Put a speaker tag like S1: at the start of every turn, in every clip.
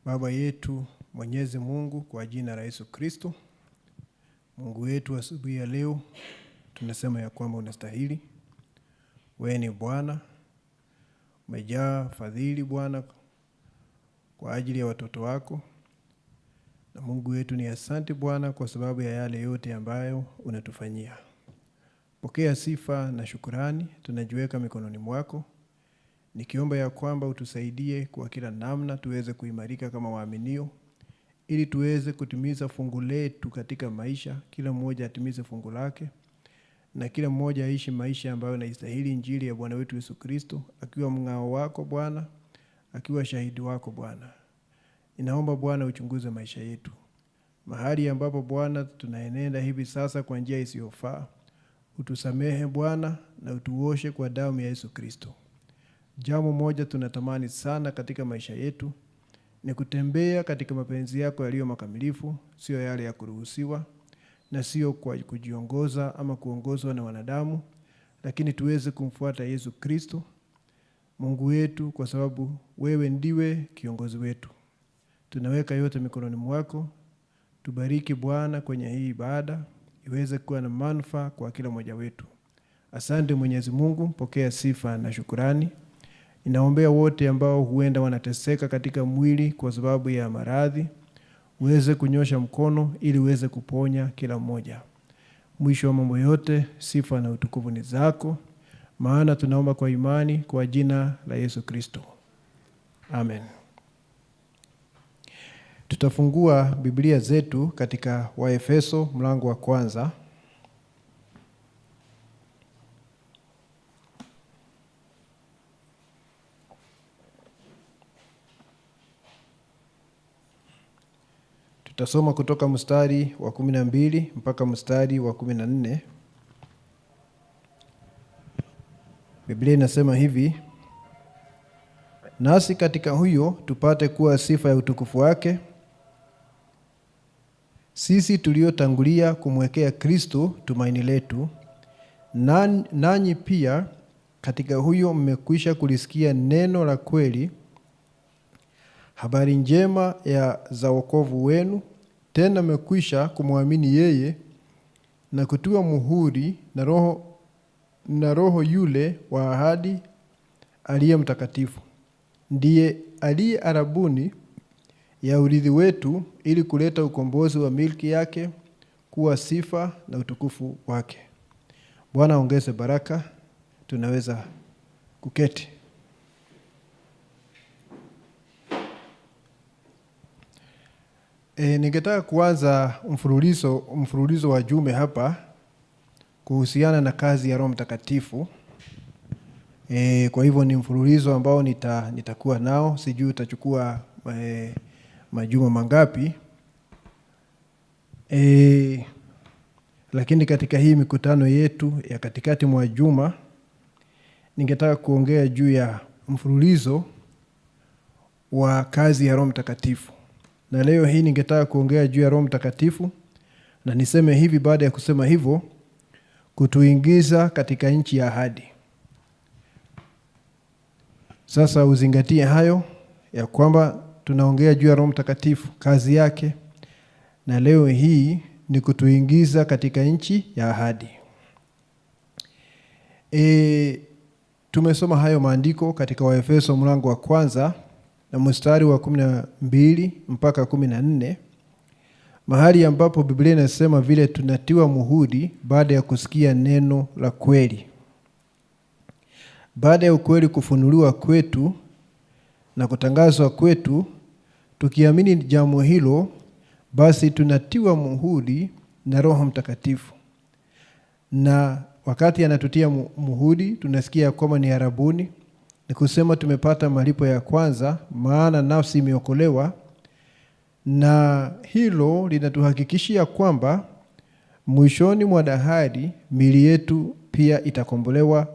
S1: Baba yetu Mwenyezi Mungu, kwa jina la Yesu Kristo, Mungu wetu, asubuhi ya leo tunasema ya kwamba unastahili. Wewe ni Bwana, umejaa fadhili Bwana kwa ajili ya watoto wako. Na Mungu wetu, ni asante Bwana kwa sababu ya yale yote ambayo unatufanyia. Pokea sifa na shukrani, tunajiweka mikononi mwako, nikiomba ya kwamba utusaidie kwa kila namna tuweze kuimarika kama waaminio, ili tuweze kutimiza fungu letu katika maisha. Kila mmoja atimize fungu lake, na kila mmoja aishi maisha ambayo yanastahili injili ya Bwana wetu Yesu Kristo, akiwa mng'ao wako Bwana, akiwa shahidi wako Bwana. Ninaomba Bwana uchunguze maisha yetu. Mahali ambapo Bwana tunaenenda hivi sasa kwa njia isiyofaa, utusamehe Bwana na utuoshe kwa damu ya Yesu Kristo. Jambo moja tunatamani sana katika maisha yetu ni kutembea katika mapenzi yako yaliyo makamilifu, sio yale ya kuruhusiwa na sio kwa kujiongoza ama kuongozwa na wanadamu, lakini tuweze kumfuata Yesu Kristo Mungu wetu, kwa sababu wewe ndiwe kiongozi wetu. Tunaweka yote mikononi mwako. Tubariki Bwana kwenye hii ibada, iweze kuwa na manufaa kwa kila mmoja wetu. Asante Mwenyezi Mungu, pokea sifa na shukrani. Ninaombea wote ambao huenda wanateseka katika mwili kwa sababu ya maradhi, uweze kunyosha mkono ili uweze kuponya kila mmoja. Mwisho wa mambo yote, sifa na utukufu ni zako, maana tunaomba kwa imani kwa jina la Yesu Kristo. Amen. Tutafungua Biblia zetu katika Waefeso mlango wa 1. Tutasoma kutoka mstari wa 12 mpaka mstari wa 14. Biblia inasema hivi: nasi katika huyo tupate kuwa sifa ya utukufu wake, sisi tuliotangulia kumwekea Kristo tumaini letu. Nanyi pia katika huyo mmekwisha kulisikia neno la kweli, habari njema za wokovu wenu. Tena mmekwisha kumwamini yeye na kutiwa muhuri na roho yule wa ahadi, aliye mtakatifu. Ndiye aliye arabuni ya urithi wetu, ili kuleta ukombozi wa milki yake, kuwa sifa na utukufu wake. Bwana ongeze baraka. Tunaweza kuketi. Ningetaka kuanza mfululizo wa jumbe hapa kuhusiana na kazi ya Roho Mtakatifu. Kwa hivyo ni mfululizo ambao nitakuwa nao, sijui utachukua majuma mangapi. Lakini katika hii mikutano yetu ya katikati mwa juma, ningetaka kuongea juu ya mfululizo wa kazi ya Roho Mtakatifu. Na leo hii ningetaka kuongea juu ya Roho Mtakatifu, na niseme hivi baada ya kusema hivyo, kutuingiza katika nchi ya ahadi. Sasa uzingatie hayo ya kwamba tunaongea juu ya Roho Mtakatifu, kazi yake, na leo hii ni kutuingiza katika nchi ya ahadi. Tumesoma hayo maandiko katika Waefeso mlango wa 1 na mstari wa 12 mpaka 14, mahali ambapo Biblia inasema vile tunatiwa muhuri baada ya kusikia neno la kweli. Baada ya ukweli kufunuliwa kwetu na kutangazwa kwetu, tukiamini jambo hilo, basi tunatiwa muhuri na Roho Mtakatifu. Na wakati anatutia muhuri, tunasikia kwamba ni arabuni, ni kusema tumepata malipo ya kwanza, maana nafsi imeokolewa. Na hilo linatuhakikishia kwamba mwishoni mwa dahari mili yetu pia itakombolewa,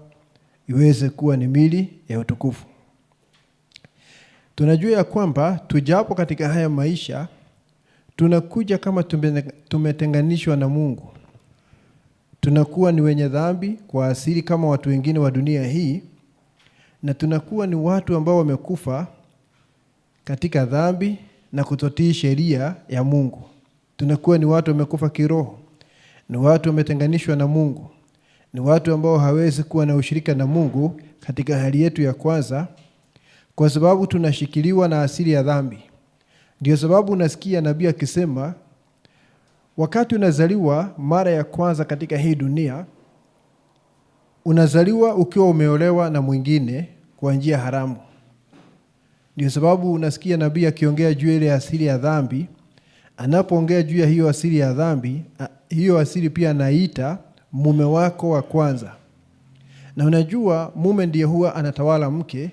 S1: iweze kuwa ni mili ya utukufu. Tunajua ya kwamba tujapo katika haya maisha, tunakuja kama tumetenganishwa na Mungu. Tunakuwa ni wenye dhambi kwa asili kama watu wengine wa dunia hii, na tunakuwa ni watu ambao wamekufa katika dhambi na kutotii sheria ya Mungu. Tunakuwa ni watu wamekufa kiroho, ni watu wametenganishwa na Mungu, ni watu ambao hawezi kuwa na ushirika na Mungu katika hali yetu ya kwanza, kwa sababu tunashikiliwa na asili ya dhambi. Ndio sababu unasikia nabii akisema, wakati unazaliwa mara ya kwanza katika hii dunia, unazaliwa ukiwa umeolewa na mwingine kwa njia haramu. Ndio sababu unasikia nabii akiongea juu ile asili ya dhambi. Anapoongea juu ya hiyo asili ya dhambi, hiyo asili pia anaita mume wako wa kwanza. Na unajua mume ndiye huwa anatawala mke.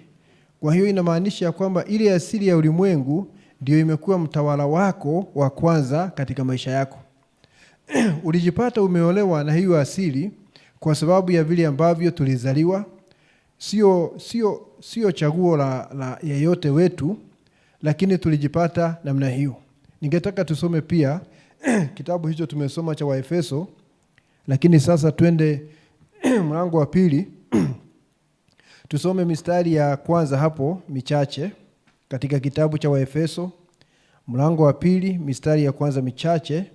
S1: Kwa hiyo inamaanisha kwamba ile asili ya ulimwengu ndio imekuwa mtawala wako wa kwanza katika maisha yako. Ulijipata umeolewa na hiyo asili kwa sababu ya vile ambavyo tulizaliwa. Sio chaguo la yeyote wetu, lakini tulijipata namna hiyo. Ningetaka tusome pia kitabu hicho tumesoma cha Waefeso, lakini sasa twende mlango wa 2. Tusome mistari ya kwanza hapo michache katika kitabu cha Waefeso mlango wa 2 mistari ya kwanza michache.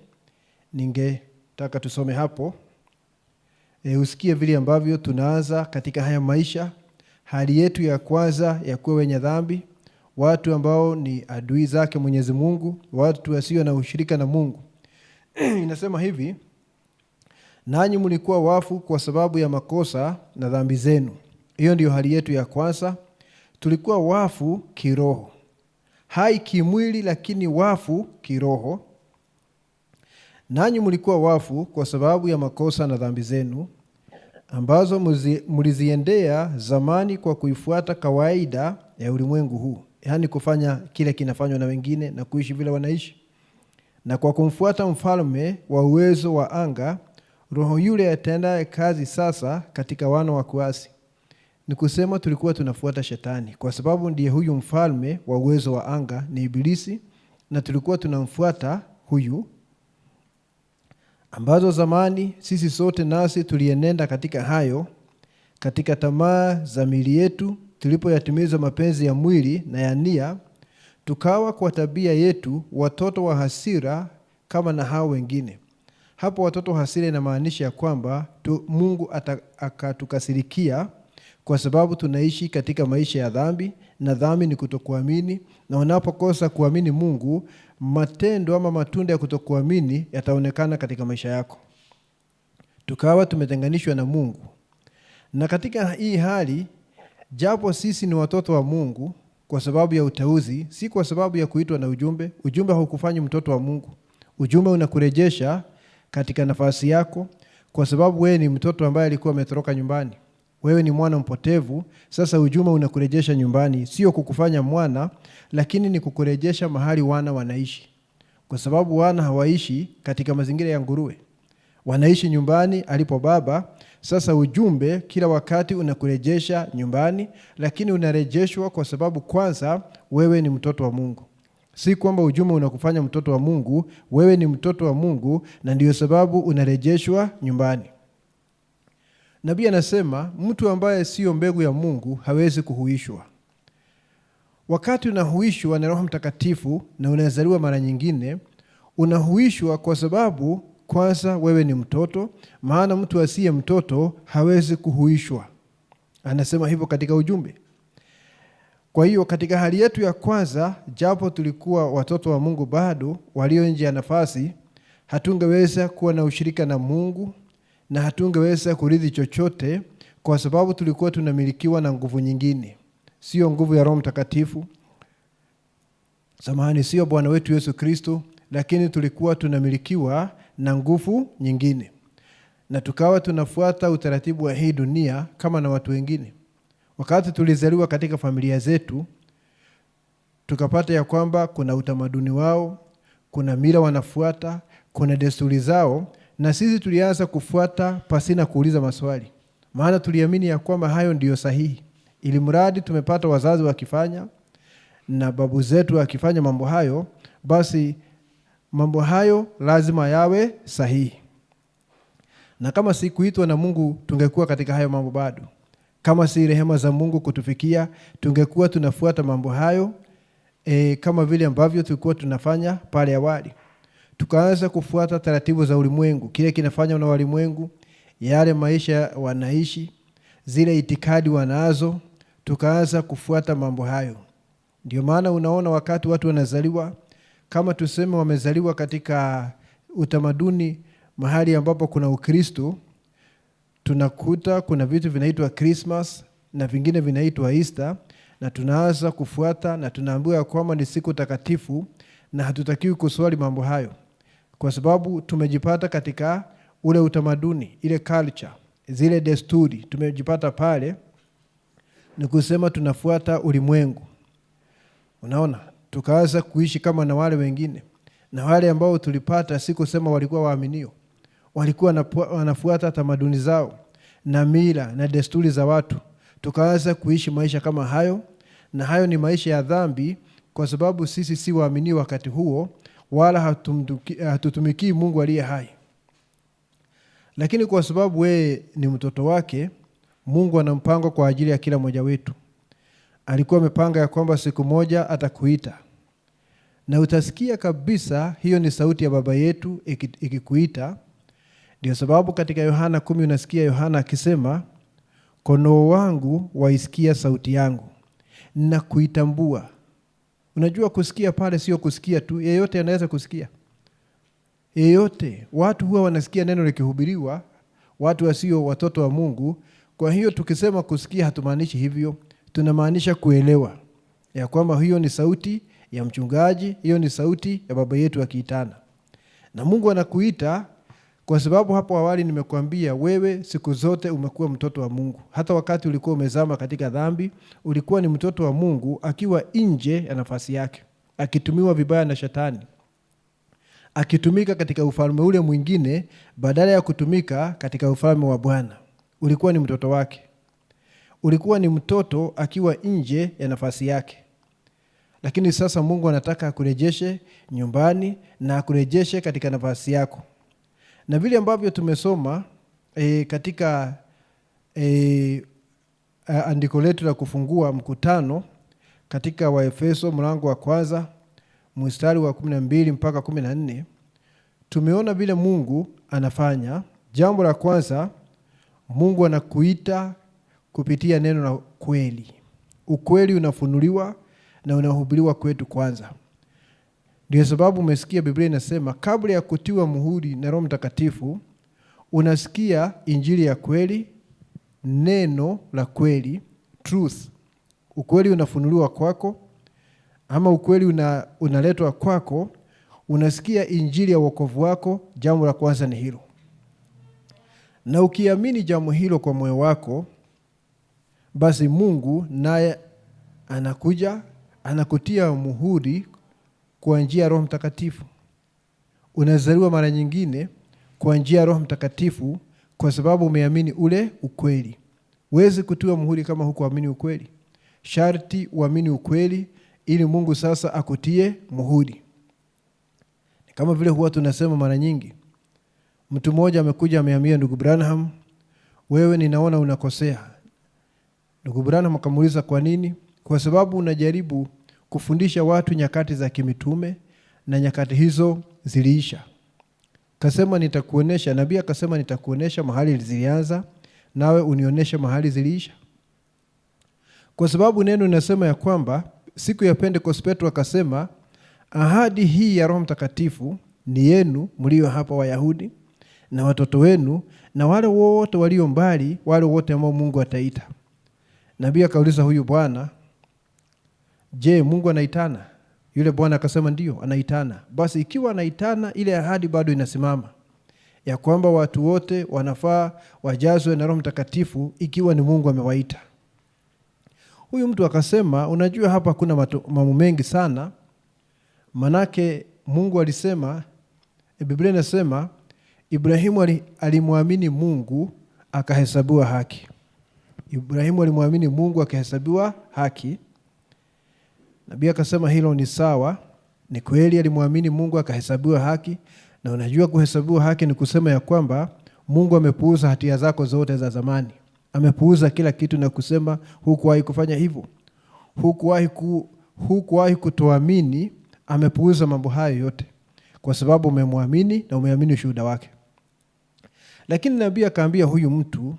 S1: Ningetaka tusome hapo. Usikie vile ambavyo tunaanza katika haya maisha. Hali yetu ya kwanza ya kuwa wenye dhambi, watu ambao ni adui zake Mwenyezi Mungu, watu wasio na ushirika na Mungu. Inasema hivi, nanyi mlikuwa wafu kwa sababu ya makosa na dhambi zenu. Hiyo ndio hali yetu ya kwanza. Tulikuwa wafu kiroho, hai kimwili, lakini wafu kiroho. Nanyi mlikuwa wafu kwa sababu ya makosa na dhambi zenu, ambazo mliziendea zamani kwa kuifuata kawaida ya ulimwengu huu. Yaani kufanya kile kinafanywa na wengine na kuishi vile wanaishi. Na kwa kumfuata mfalme wa uwezo wa anga, roho yule atendaye kazi sasa katika wana wa kuasi. Ni kusema tulikuwa tunafuata shetani, kwa sababu ndiye huyu mfalme wa uwezo wa anga ni Ibilisi, na tulikuwa tunamfuata huyu, ambazo zamani sisi sote nasi tulienenda katika hayo, katika tamaa za miili yetu, tulipoyatimiza mapenzi ya mwili na ya nia, tukawa kwa tabia yetu watoto wa hasira kama na hao wengine. Hapo watoto wa hasira inamaanisha ya kwamba Mungu akatukasirikia kwa sababu tunaishi katika maisha ya dhambi, na dhambi ni kutokuamini. Na unapokosa kuamini Mungu, matendo ama matunda ya kutokuamini yataonekana katika maisha yako. Tukawa tumetenganishwa na Mungu. Na katika hii hali, japo sisi ni watoto wa Mungu kwa sababu ya uteuzi, si kwa sababu ya kuitwa na ujumbe. Ujumbe haukufanyi mtoto wa Mungu. Ujumbe unakurejesha katika nafasi yako, kwa sababu wewe ni mtoto ambaye alikuwa ametoroka nyumbani. Wewe ni mwana mpotevu. Sasa ujumbe unakurejesha nyumbani, sio kukufanya mwana, lakini ni kukurejesha mahali wana wanaishi. Kwa sababu wana hawaishi katika mazingira ya nguruwe, wanaishi nyumbani alipo baba. Sasa ujumbe kila wakati unakurejesha nyumbani, lakini unarejeshwa kwa sababu kwanza wewe ni mtoto wa Mungu. Si kwamba ujumbe unakufanya mtoto wa Mungu, wewe ni mtoto wa Mungu, na ndiyo sababu unarejeshwa nyumbani. Nabii anasema mtu ambaye sio mbegu ya Mungu hawezi kuhuishwa. Wakati unahuishwa na Roho Mtakatifu na unazaliwa mara nyingine, unahuishwa kwa sababu kwanza wewe ni mtoto, maana mtu asiye mtoto hawezi kuhuishwa. Anasema hivyo katika ujumbe. Kwa hiyo katika hali yetu ya kwanza, japo tulikuwa watoto wa Mungu bado walio nje ya nafasi, hatungeweza kuwa na ushirika na Mungu na hatungeweza kurithi chochote, kwa sababu tulikuwa tunamilikiwa na nguvu nyingine. Sio nguvu ya Roho Mtakatifu, sio Bwana wetu Yesu Kristo, lakini tulikuwa tunamilikiwa na nguvu nyingine. Na tukawa tunafuata utaratibu wa hii dunia kama na watu wengine. Wakati tulizaliwa katika familia zetu, tukapata ya kwamba kuna utamaduni wao, kuna mila wanafuata, kuna desturi zao, na sisi tulianza kufuata pasina kuuliza maswali. Maana tuliamini ya kwamba hayo ndiyo sahihi. Ili mradi tumepata wazazi wakifanya na babu zetu wakifanya mambo hayo, basi mambo hayo lazima yawe sahihi. Na kama si kuitwa na Mungu, tungekuwa katika hayo mambo bado. Kama si rehema za Mungu kutufikia, tungekuwa tunafuata mambo hayo kama vile ambavyo tulikuwa tunafanya pale awali. Tukaanza kufuata taratibu za ulimwengu, kile kinafanywa na walimwengu, yale maisha wanaishi, zile itikadi wanazo, tukaanza kufuata mambo hayo. Ndio maana unaona wakati watu wanazaliwa, kama tuseme wamezaliwa katika utamaduni mahali ambapo kuna Ukristo, tunakuta kuna vitu vinaitwa Christmas na vingine vinaitwa Easter, na tunaanza kufuata na tunaambiwa kwamba ni siku takatifu na hatutakiwi kuswali mambo hayo, kwa sababu tumejipata katika ule utamaduni, ile culture, zile desturi tumejipata pale, ni kusema tunafuata ulimwengu. Unaona, tukaanza kuishi kama na wale wengine, na wale ambao tulipata si kusema walikuwa waaminio, walikuwa wanafuata tamaduni zao na mila na desturi za watu. Tukaanza kuishi maisha kama hayo, na hayo ni maisha ya dhambi, kwa sababu sisi si waaminio wakati huo, wala hatutumikii Mungu aliye hai. Lakini kwa sababu wewe ni mtoto wake, Mungu ana mpango kwa ajili ya kila mmoja wetu. Alikuwa amepanga ya kwamba siku moja atakuita, na utasikia kabisa hiyo ni sauti ya baba yetu ikikuita. Ndio sababu katika Yohana 10 unasikia Yohana akisema, kondoo wangu waisikia sauti yangu na kuitambua. Unajua kusikia pale sio kusikia tu, yeyote anaweza kusikia. Yeyote, watu huwa wanasikia neno likihubiriwa, watu wasio watoto wa Mungu. Kwa hiyo tukisema kusikia hatumaanishi hivyo, tunamaanisha kuelewa ya kwamba hiyo ni sauti ya mchungaji, hiyo ni sauti ya baba yetu akiitana. Na Mungu anakuita kwa sababu hapo awali nimekuambia wewe siku zote umekuwa mtoto wa Mungu. Hata wakati ulikuwa umezama katika dhambi, ulikuwa ni mtoto wa Mungu akiwa nje ya nafasi yake, akitumiwa vibaya na Shetani, akitumika katika ufalme ule mwingine badala ya kutumika katika ufalme wa Bwana. Ulikuwa ni mtoto wake. Ulikuwa ni mtoto akiwa nje ya nafasi yake. Lakini sasa Mungu anataka akurejeshe nyumbani na akurejeshe katika nafasi yako. Na vile ambavyo tumesoma katika andiko letu la kufungua mkutano katika Waefeso mlango wa 1 mstari wa 12 mpaka 14, tumeona vile Mungu anafanya. Jambo la kwanza, Mungu anakuita kupitia neno la kweli. Ukweli unafunuliwa na unahubiriwa kwetu kwanza. Ndio sababu umesikia Biblia inasema kabla ya kutiwa muhuri na Roho Mtakatifu, unasikia injili ya kweli, neno la kweli, truth. Ukweli unafunuliwa kwako, ama ukweli unaletwa kwako, unasikia injili ya wokovu wako. Jambo la kwanza ni hilo. Na ukiamini jambo hilo kwa moyo wako, basi Mungu naye anakuja, anakutia muhuri kwa njia ya Roho Mtakatifu. Unazaliwa mara nyingine kwa njia ya Roho Mtakatifu kwa sababu umeamini ule ukweli. Huwezi kutiwa muhuri kama hukuamini ukweli. Sharti uamini ukweli ili Mungu sasa akutie muhuri. Kama vile huwa tunasema mara nyingi, mtu mmoja amekuja ameambia ndugu Branham, wewe ninaona unakosea. Ndugu Branham akamuuliza kwa nini? Kwa sababu unajaribu kufundisha watu nyakati za kimitume na nyakati hizo ziliisha. Kasema nitakuonesha, nabii akasema nitakuonesha mahali zilianza, nawe unionyeshe mahali ziliisha. Kwa sababu neno linasema ya kwamba siku ya Pentecost Petro akasema ahadi hii ya Roho Mtakatifu ni yenu mlio hapa Wayahudi na watoto wenu na wale wote walio mbali, wale wote ambao Mungu ataita. Nabii akauliza huyu bwana, je, Mungu anaitana? Yule bwana akasema ndio, anaitana. Basi ikiwa anaitana, ile ahadi bado inasimama ya kwamba watu wote wanafaa wajazwe na Roho Mtakatifu ikiwa ni Mungu amewaita. Huyu mtu akasema, unajua hapa kuna mambo mengi sana. Manake Mungu alisema, Biblia inasema Ibrahimu alimwamini Mungu akahesabiwa haki. Ibrahimu alimwamini Mungu akahesabiwa haki. Nabii akasema hilo ni sawa, ni kweli alimwamini Mungu akahesabiwa haki. Na unajua kuhesabiwa haki ni kusema ya kwamba Mungu amepuuza hatia zako zote za zamani. Amepuuza kila kitu na kusema hukuwahi kufanya hivyo. hukuwahi kutoamini, amepuuza mambo hayo yote, kwa sababu umemwamini na umeamini ushuhuda wake. Lakini nabii akaambia huyu mtu,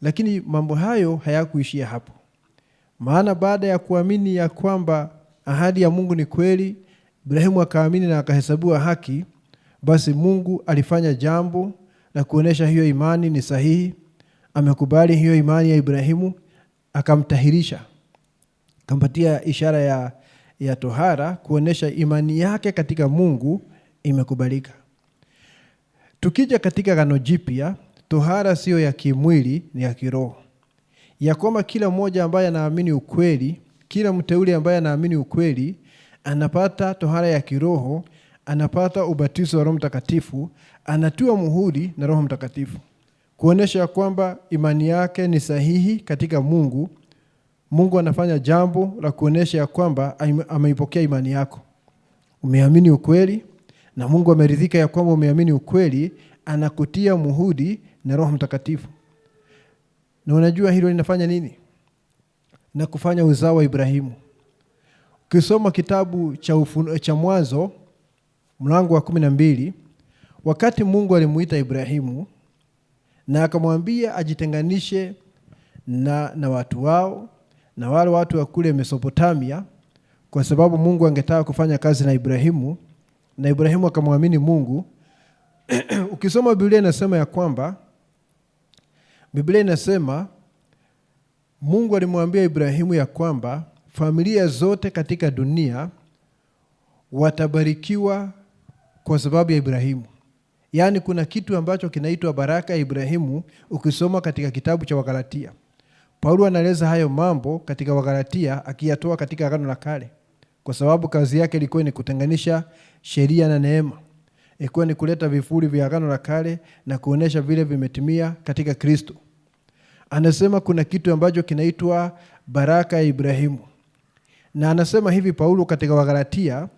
S1: lakini mambo hayo hayakuishia hapo. Maana baada ya kuamini ya kwamba ahadi ya Mungu ni kweli, Ibrahimu akaamini na akahesabiwa haki, basi Mungu alifanya jambo la kuonesha hiyo imani ni sahihi. Amekubali hiyo imani ya Ibrahimu, akamtahirisha, akampatia ishara ya tohara kuonesha imani yake katika Mungu imekubalika. Tukija katika Agano Jipya, tohara sio ya kimwili, ni ya kiroho. Ya kwamba kila mmoja ambaye anaamini ukweli, kila mteule ambaye anaamini ukweli, anapata tohara ya kiroho, anapata ubatizo wa Roho Mtakatifu, anatiwa muhuri na Roho Mtakatifu, kuonesha kwamba imani yake ni sahihi katika Mungu. Mungu anafanya jambo la kuonesha kwamba ameipokea imani yako. Umeamini ukweli na Mungu ameridhika ya kwamba umeamini ukweli, anakutia muhuri na Roho Mtakatifu. Na unajua hilo linafanya nini? Na kufanya uzao wa Ibrahimu. Ukisoma kitabu cha Mwanzo mlango wa 12, wakati Mungu alimuita Ibrahimu na akamwambia ajitenganishe na watu wao na wale watu wa kule Mesopotamia, kwa sababu Mungu angetaka kufanya kazi na Ibrahimu, na Ibrahimu akamwamini Mungu. Ukisoma Biblia inasema ya kwamba, Biblia inasema Mungu alimwambia Ibrahimu ya kwamba familia zote katika dunia watabarikiwa kwa sababu ya Ibrahimu. Yaani kuna kitu ambacho kinaitwa baraka ya Ibrahimu. Ukisoma katika kitabu cha Wagalatia, Paulo anaeleza hayo mambo katika Wagalatia, akiyatoa katika Agano la Kale, kwa sababu kazi yake ilikuwa ni kutenganisha sheria na neema. Ilikuwa ni kuleta vifuri vya Agano la Kale na kuonesha vile vimetimia katika Kristo. Anasema kuna kitu ambacho kinaitwa baraka ya Ibrahimu. Na anasema hivi Paulo katika Wagalatia,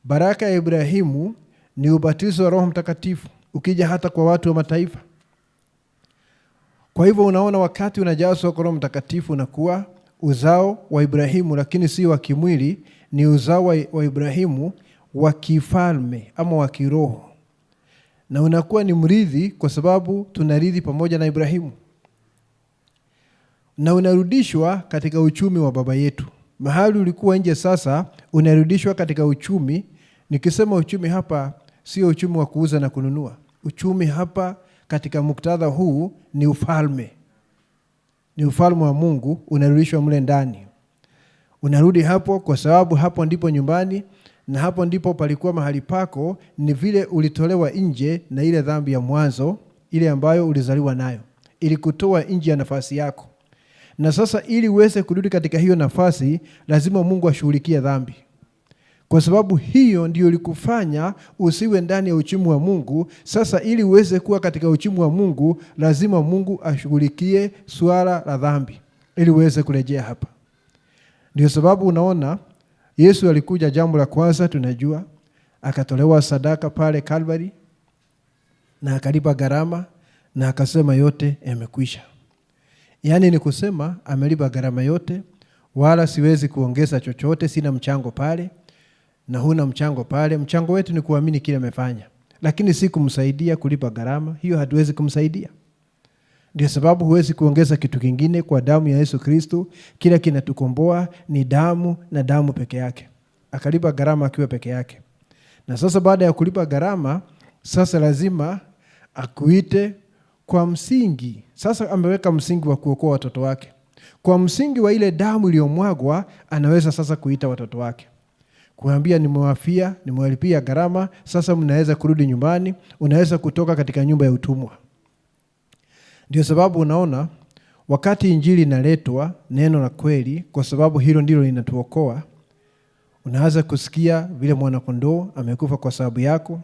S1: baraka ya Ibrahimu ni ubatizo wa Roho Mtakatifu, ukija hata kwa watu wa mataifa. Kwa hivyo unaona, wakati unajazwa kwa Roho Mtakatifu unakuwa uzao wa Ibrahimu, lakini si wa kimwili, ni uzao wa Ibrahimu wa kifalme ama wa kiroho. Na unakuwa ni mrithi, kwa sababu tunarithi pamoja na Ibrahimu. Na unarudishwa katika uchumi wa baba yetu. Mahali ulikuwa nje, sasa unarudishwa katika uchumi. Nikisema uchumi hapa, sio uchumi wa kuuza na kununua. Uchumi hapa katika muktadha huu ni ufalme. Ni ufalme wa Mungu, unarudishwa mle ndani. Unarudi hapo kwa sababu hapo ndipo nyumbani, na hapo ndipo palikuwa mahali pako. Ni vile ulitolewa nje na ile dhambi ya mwanzo, ile ambayo ulizaliwa nayo, ili kutoa nje ya nafasi yako. Na sasa ili uweze kurudi katika hiyo nafasi, lazima Mungu ashughulikie dhambi. Kwa sababu hiyo ndio ilikufanya usiwe ndani ya uchumi wa Mungu. Sasa ili uweze kuwa katika uchumi wa Mungu, lazima Mungu ashughulikie swala la dhambi ili uweze kurejea hapa. Ndio sababu unaona Yesu alikuja, jambo la kwanza tunajua, akatolewa sadaka pale Calvary na akalipa gharama na akasema yote yamekwisha. Yaani ni kusema amelipa gharama yote, wala siwezi kuongeza chochote, sina mchango pale na huna mchango pale. Mchango wetu ni kuamini kile amefanya, lakini si kumsaidia kulipa gharama. Hiyo hatuwezi kumsaidia. Ndio sababu huwezi kuongeza kitu kingine kwa damu ya Yesu Kristo. Kila kinatukomboa ni damu, na damu peke yake. Akalipa gharama akiwa peke yake. Na sasa baada ya kulipa gharama, sasa lazima akuite kwa msingi. Sasa ameweka msingi wa kuokoa watoto wake. Kwa msingi wa ile damu iliyomwagwa, anaweza sasa kuita watoto wake, kuambia nimewafia, nimewalipia gharama, sasa mnaweza kurudi nyumbani, unaweza kutoka katika nyumba ya utumwa. Ndio sababu unaona wakati injili inaletwa, neno la kweli, kwa sababu hilo ndilo linatuokoa, unaanza kusikia vile mwana kondoo amekufa kwa sababu yako.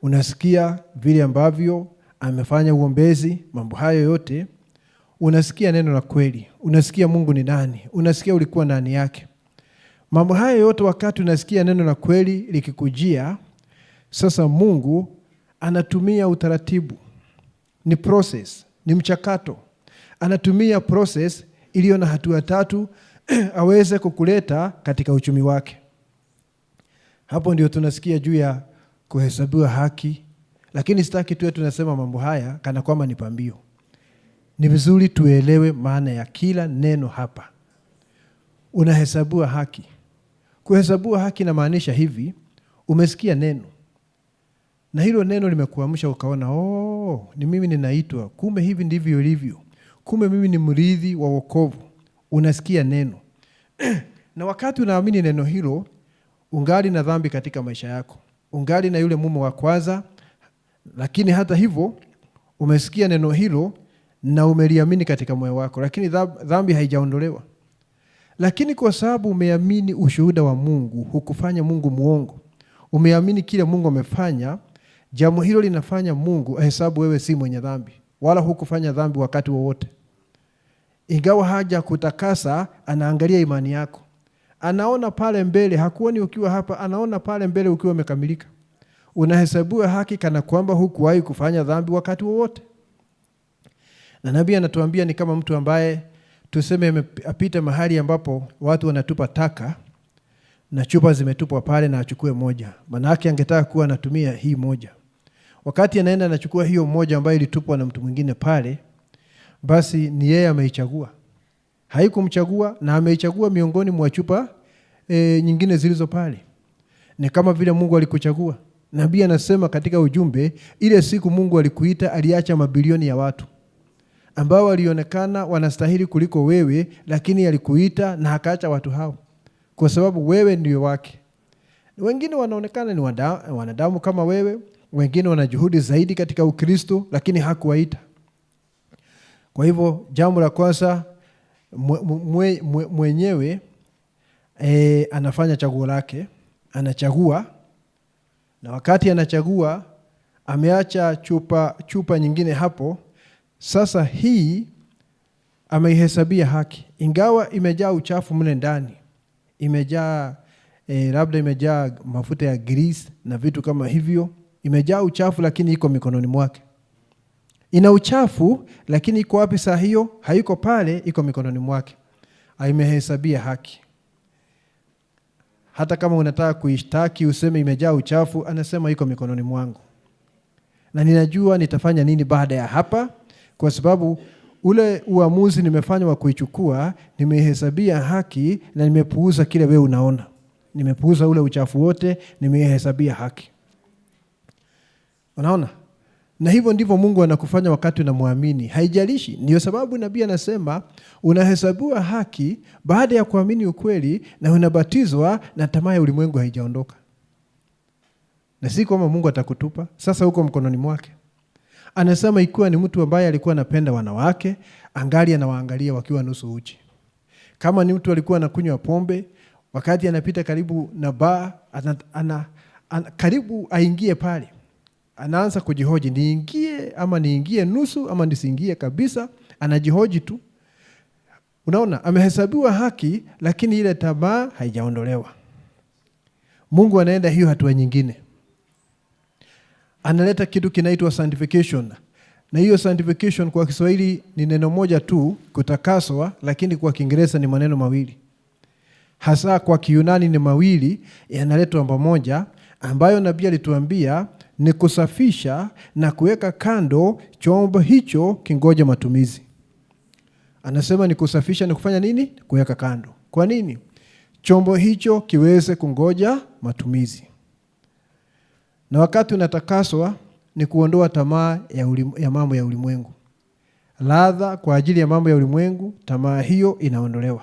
S1: Unasikia vile ambavyo amefanya uombezi, mambo hayo yote. Unasikia neno la kweli, unasikia Mungu ni nani, unasikia ulikuwa ndani yake. Mambo hayo yote wakati unasikia neno la kweli likikujia, sasa Mungu anatumia utaratibu. Ni process, ni mchakato. Anatumia process iliyo na hatua 3 aweze kukuleta katika uchumi wake. Hapo ndio tunasikia juu ya kuhesabiwa haki, lakini sitaki tuwe tunasema mambo haya kana kwamba ni pambio. Ni vizuri tuelewe maana ya kila neno hapa. Unahesabiwa haki. Kuhesabiwa haki inamaanisha hivi, umesikia neno. Na hilo neno limekuamsha ukaona, ni mimi ninaitwa. Kumbe hivi ndivyo ilivyo. Kumbe mimi ni mrithi wa wokovu. Unasikia neno. Na wakati unaamini neno hilo, ungali na dhambi katika maisha yako. Ungali na yule mume wa kwanza, lakini hata hivyo umesikia neno hilo na umeliamini katika moyo wako, lakini dhambi haijaondolewa. Lakini kwa sababu umeamini ushuhuda wa Mungu, hukufanya Mungu muongo. Umeamini kile Mungu amefanya, jambo hilo linafanya Mungu ahesabu wewe si mwenye dhambi, wala hukufanya dhambi wakati wowote. Ingawa haja kutakasa, anaangalia imani yako. Anaona pale mbele, hakuoni ukiwa hapa, anaona pale mbele ukiwa umekamilika. Unahesabiwa haki kana kwamba hukuwahi kufanya dhambi wakati wowote. Na nabii anatuambia ni kama mtu ambaye tuseme apita mahali ambapo watu wanatupa taka na chupa zimetupwa pale na achukue moja. Maana yake angetaka kuwa anatumia hii moja. Wakati anaenda anachukua hiyo moja ambayo ilitupwa na mtu mwingine pale, basi ni yeye ameichagua. Haikumchagua na ameichagua miongoni mwa chupa nyingine zilizo pale. Ni kama vile Mungu alikuchagua. Nabii anasema katika ujumbe, ile siku Mungu alikuita, aliacha mabilioni ya watu ambao walionekana wanastahili kuliko wewe, lakini alikuita na akaacha watu hao kwa sababu wewe ndio wake. Wengine wanaonekana ni wanadamu kama wewe, wengine wana juhudi zaidi katika Ukristo, lakini hakuwaita. Kwa hivyo jambo la kwanza, mwenyewe anafanya chaguo lake, anachagua, na wakati anachagua ameacha chupa nyingine hapo. Sasa hii ameihesabia haki, ingawa imejaa uchafu mle ndani, imejaa labda imejaa mafuta ya grease na vitu kama hivyo, imejaa uchafu, lakini iko mikononi mwake. Ina uchafu, lakini iko wapi saa hiyo? Haiko pale, iko mikononi mwake. Imehesabia haki. Hata kama unataka kuishtaki useme imejaa uchafu, anasema iko mikononi mwangu, na ninajua nitafanya nini baada ya hapa, kwa sababu ule uamuzi nimefanya wa kuichukua, nimehesabia haki na nimepuuza kile wewe unaona. Nimepuuza ule uchafu wote, nimehesabia haki. Unaona? Na hivyo ndivyo Mungu anakufanya wakati unamwamini. Haijalishi. Ndio sababu nabii anasema unahesabiwa haki baada ya kuamini ukweli na unabatizwa na tamaa ya ulimwengu haijaondoka. Na si kwamba Mungu atakutupa. Sasa uko mkononi mwake. Anasema ikiwa ni mtu ambaye alikuwa anapenda wanawake, angali anawaangalia wakiwa nusu uchi. Kama ni mtu alikuwa anakunywa pombe, wakati anapita karibu na baa, karibu aingie pale, anaanza kujihoji, niingie ama niingie nusu ama nisiingie kabisa. Anajihoji tu. Unaona, amehesabiwa haki, lakini ile tamaa haijaondolewa. Mungu anaenda hiyo hatua nyingine. Analeta kitu kinaitwa sanctification. Na hiyo sanctification kwa Kiswahili ni neno moja tu, kutakaswa, lakini kwa Kiingereza ni maneno mawili. Hasa kwa Kiyunani ni mawili, yanaletwa pamoja, ambayo nabii alituambia ni kusafisha na kuweka kando chombo hicho kingoje matumizi. Anasema ni kusafisha na kufanya nini? Kuweka kando. Kwa nini? Chombo hicho kiweze kungoja matumizi. Na wakati unatakaswa ni kuondoa tamaa ya mambo ya ulimwengu. Ladha kwa ajili ya mambo ya ulimwengu, tamaa hiyo inaondolewa.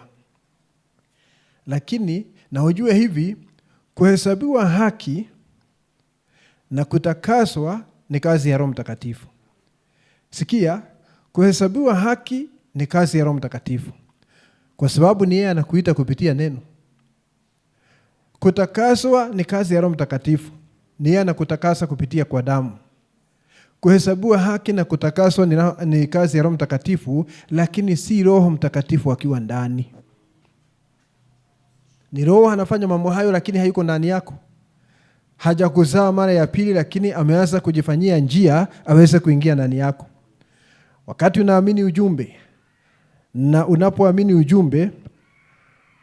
S1: Lakini na ujue hivi, kuhesabiwa haki na kutakaswa ni kazi ya Roho Mtakatifu. Sikia, kuhesabiwa haki ni kazi ya Roho Mtakatifu, kwa sababu ni yeye anakuita kupitia neno. Kutakaswa ni kazi ya Roho Mtakatifu, ni yeye anakutakasa kupitia kwa damu. Kuhesabiwa haki na kutakaswa ni kazi ya Roho Mtakatifu, lakini si Roho Mtakatifu akiwa ndani. Ni Roho anafanya mambo hayo, lakini hayuko ndani yako. Hajakuzaa mara ya pili, lakini ameanza kujifanyia njia aweze kuingia ndani yako. Wakati unaamini ujumbe, na unapoamini ujumbe,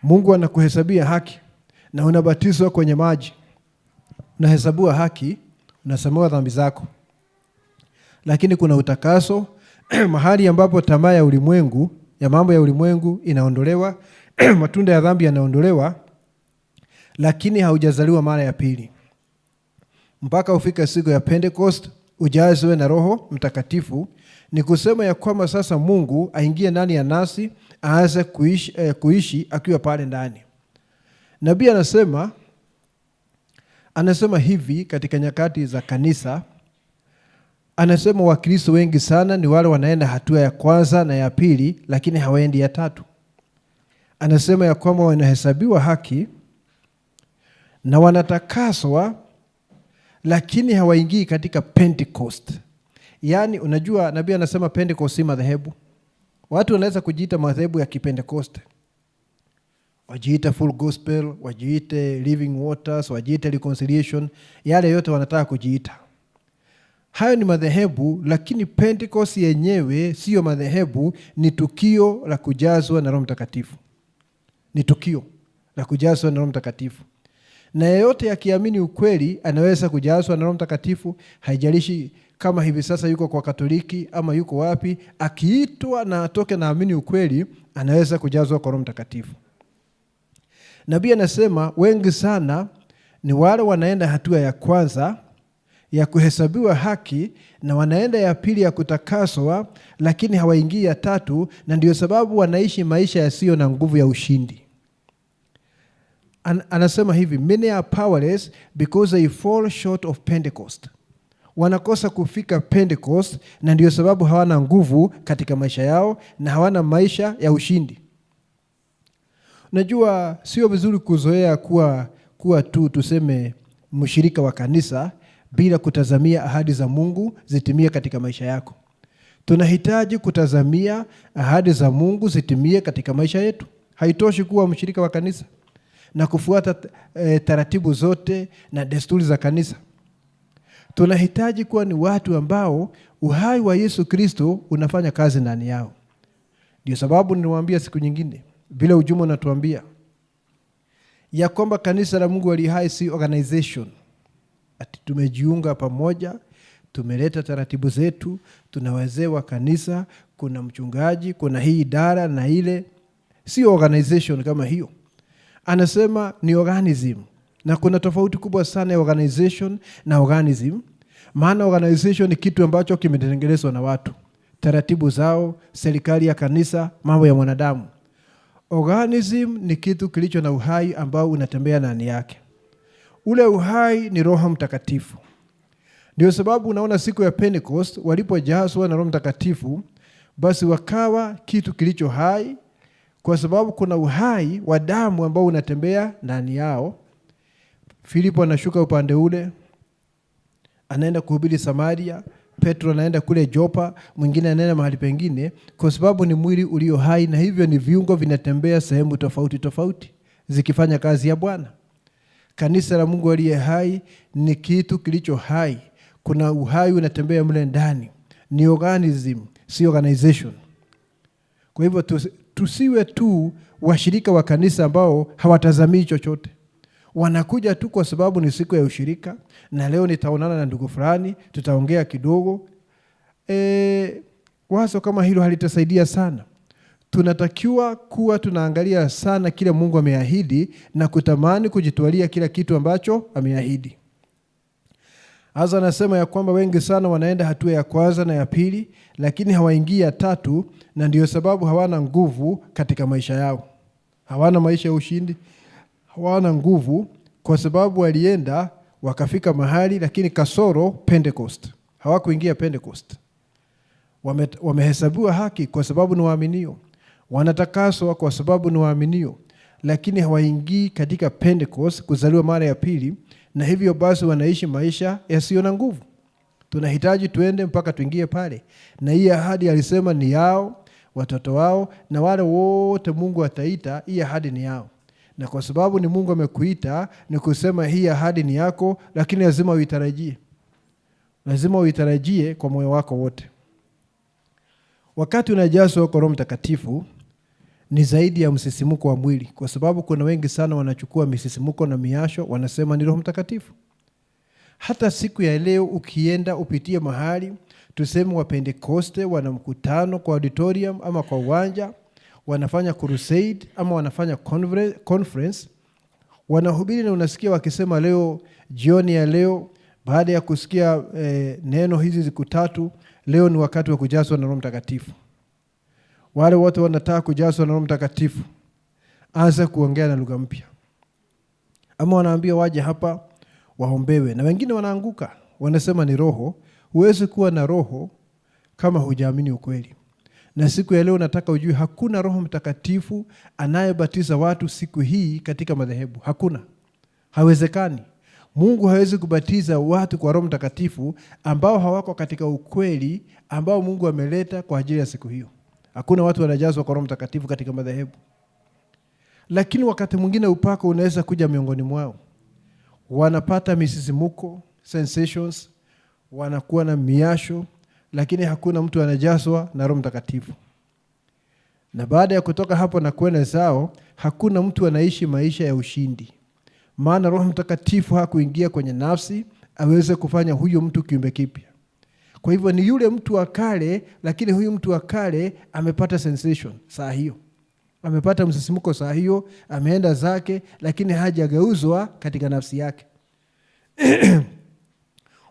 S1: Mungu anakuhesabia haki na unabatizwa kwenye maji. Unahesabiwa haki, unasamehewa dhambi zako. Lakini kuna utakaso mahali ambapo tamaa ya ulimwengu, ya mambo ya ulimwengu inaondolewa, matunda ya dhambi yanaondolewa, lakini haujazaliwa mara ya pili. Mpaka ufika siku ya Pentecost, ujazwe na Roho Mtakatifu. Ni kusema ya kwamba sasa Mungu aingie ndani ya nasi, aanze kuishi akiwa pale ndani. Nabii anasema hivi katika nyakati za kanisa, anasema Wakristo wengi sana ni wale wanaenda hatua ya kwanza na ya pili, lakini hawaendi ya tatu. Anasema ya kwamba wanahesabiwa haki na wanatakaswa, lakini hawaingii katika Pentecost. Yaani unajua nabii anasema Pentecost si madhehebu. Watu wanaweza kujiita madhehebu ya Kipentecost. Wajiita Full Gospel, wajiite Living Waters, wajiite Reconciliation, yale yote wanataka kujiita. Hayo ni madhehebu, lakini Pentecost yenyewe sio madhehebu, ni tukio la kujazwa na Roho Mtakatifu. Ni tukio la kujazwa na Roho Mtakatifu. Na yeyote akiamini ukweli anaweza kujazwa na Roho Mtakatifu, haijalishi kama hivi sasa yuko kwa Katoliki ama yuko wapi, akiitwa na atoke na amini ukweli, anaweza kujazwa kwa Roho Mtakatifu. Nabii anasema wengi sana ni wale wanaenda hatua ya kwanza ya kuhesabiwa haki na wanaenda ya pili ya kutakaswa, lakini hawaingii ya tatu, na ndio sababu wanaishi maisha yasiyo na nguvu ya ushindi. Anasema hivi, many are powerless because they fall short of Pentecost. Wanakosa kufika Pentecost, na ndio sababu hawana nguvu katika maisha yao na hawana maisha ya ushindi. Unajua sio vizuri kuzoea kuwa tu tuseme mshirika wa kanisa bila kutazamia ahadi za Mungu zitimie katika maisha yako. Tunahitaji kutazamia ahadi za Mungu zitimie katika maisha yetu. Haitoshi kuwa mshirika wa kanisa na kufuata taratibu zote na desturi za kanisa. Tunahitaji kuwa ni watu ambao uhai wa Yesu Kristo unafanya kazi ndani yao. Ndio sababu niliwaambia siku nyingine, vile ujumbe unatuambia ya kwamba kanisa la Mungu aliye hai si organization. Ati tumejiunga pamoja, tumeleta taratibu zetu, tuna wazee wa kanisa, kuna mchungaji, kuna hii idara na ile. Si organization kama hiyo. Anasema ni organism. Na kuna tofauti kubwa sana ya organization na organism. Maana organization ni kitu ambacho kimetengenezwa na watu, taratibu zao, serikali ya kanisa, mambo ya mwanadamu. Organism ni kitu kilicho na uhai ambao unatembea ndani yake. Ule uhai ni Roho Mtakatifu. Ndio sababu unaona siku ya Pentecost walipojazwa na Roho Mtakatifu, basi wakawa kitu kilicho hai, kwa sababu kuna uhai wa damu ambao unatembea ndani yao. Filipo anashuka upande ule, anaenda kuhubiri Samaria. Petro anaenda kule Jopa, mwingine anaenda mahali pengine, kwa sababu ni mwili ulio hai, na hivyo ni viungo vinatembea sehemu tofauti tofauti zikifanya kazi ya Bwana. Kanisa la Mungu aliye hai ni kitu kilicho hai. Kuna uhai unatembea mle ndani. Ni organism, si organization. Kwa hivyo tusiwe tu washirika wa kanisa ambao hawatazamii chochote. Wanakuja tu kwa sababu ni siku ya ushirika, na leo nitaonana na ndugu fulani, tutaongea kidogo. Wazo kama hilo halitasaidia sana. Tunatakiwa kuwa tunaangalia sana kile Mungu ameahidi na kutamani kujitwalia kila kitu ambacho ameahidi. Hasa anasema ya kwamba wengi sana wanaenda hatua ya kwanza na ya pili, lakini hawaingii ya tatu, na ndio sababu hawana nguvu katika maisha yao. Hawana maisha ya ushindi, hawana nguvu, kwa sababu walienda wakafika mahali, lakini kasoro Pentecost. Hawakuingia Pentecost. Wamehesabiwa haki kwa sababu ni waaminio. Wanatakaswa kwa sababu ni waaminio, lakini hawaingii katika Pentecost, kuzaliwa mara ya pili, na hivyo basi wanaishi maisha yasiyo na nguvu. Tunahitaji tuende mpaka tuingie pale. Na hii ahadi alisema ni yao, watoto wao, na wale wote Mungu ataita, hii ahadi ni yao. Na kwa sababu ni Mungu amekuita, ni kusema hii ahadi ni yako, lakini lazima uitarajie. Lazima uitarajie kwa moyo wako wote. Wakati unajazwa kwa Roho Mtakatifu, ni zaidi ya msisimuko wa mwili, kwa sababu kuna wengi sana wanachukua misisimuko na miasho wanasema ni Roho Mtakatifu. Hata siku ya leo ukienda upitie mahali, tuseme wa Pentekoste wana mkutano kwa auditorium ama kwa uwanja, wanafanya crusade ama wanafanya conference, wanahubiri na unasikia wakisema leo, jioni ya leo, baada ya kusikia neno hizi siku 3, leo ni wakati wa kujazwa na Roho Mtakatifu. Wale wote wanataka kujazwa na Roho Mtakatifu, anza kuongea na lugha mpya. Ama wanaambia waje hapa waombewe, na wengine wanaanguka, wanasema ni roho. Huwezi kuwa na roho kama hujaamini ukweli. Na siku ya leo nataka ujue hakuna Roho Mtakatifu anayebatiza watu siku hii katika madhehebu. Hakuna. Hawezekani. Mungu hawezi kubatiza watu kwa Roho Mtakatifu ambao hawako katika ukweli ambao Mungu ameleta kwa ajili ya siku hiyo. Hakuna watu wanajazwa kwa Roho Mtakatifu katika madhehebu. Lakini wakati mwingine upako unaweza kuja miongoni mwao. Wanapata misisimuko, sensations, wanakuwa na miasho, lakini hakuna mtu anajazwa na Roho Mtakatifu. Na baada ya kutoka hapo na kwenda zao, hakuna mtu anaishi maisha ya ushindi. Maana Roho Mtakatifu hakuingia kwenye nafsi aweze kufanya huyo mtu kiumbe kipya. Kwa hivyo ni yule mtu wa kale, lakini huyu mtu wa kale amepata sensation saa hiyo. Amepata msisimuko saa hiyo, ameenda zake, lakini hajageuzwa katika nafsi yake.